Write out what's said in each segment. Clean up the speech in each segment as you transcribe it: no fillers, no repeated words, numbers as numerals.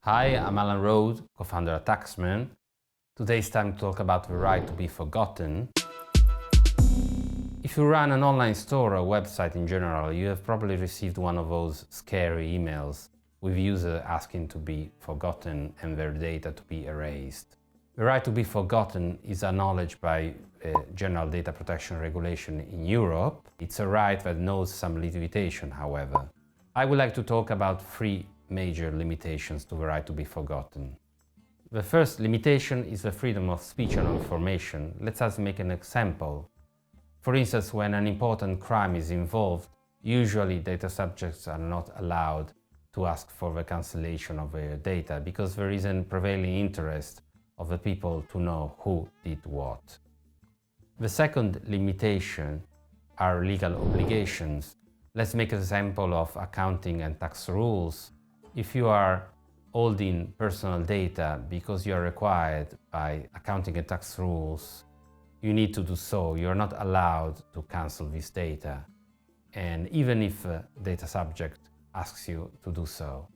Hi, I'm Alan Rode, co-founder at Taxman. Today it's time to talk about the right to be forgotten. If you run an online store or website in general, you have probably received one of those scary emails with users asking to be forgotten and their data to be erased. The right to be forgotten is acknowledged by General Data Protection Regulation in Europe. It's a right that knows some limitation, however. I would like to talk about three major limitations to the right to be forgotten. The first limitation is the freedom of speech and information. Let us make an example. For instance, when an important crime is involved, usually data subjects are not allowed to ask for the cancellation of their data because there is a prevailing interest of the people to know who did what. The second limitation are legal obligations. Let's make an example of accounting and tax rules. If you are holding personal data because you are required by accounting and tax rules, you need to do so. You're not allowed to cancel this data. And even if a data subject asks you to do so.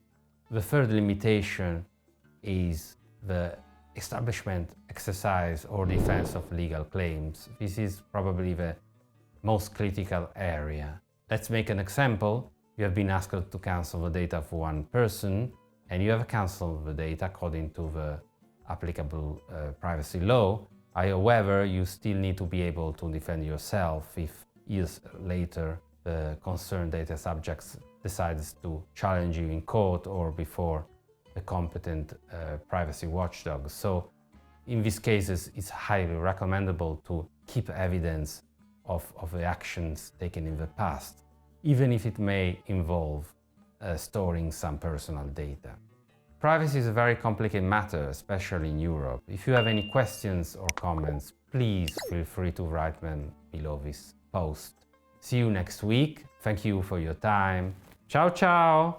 The third limitation is the establishment, exercise, or defense of legal claims. This is probably the most critical area. Let's make an example. You have been asked to cancel the data for one person, and you have canceled the data according to the applicable privacy law. However, you still need to be able to defend yourself if years later the concerned data subject decides to challenge you in court or before the competent privacy watchdog. So in these cases, it's highly recommendable to keep evidence of the actions taken in the past, even if it may involve storing some personal data. Privacy is a very complicated matter, especially in Europe. If you have any questions or comments, please feel free to write them below this post. See you next week. Thank you for your time. Ciao, ciao!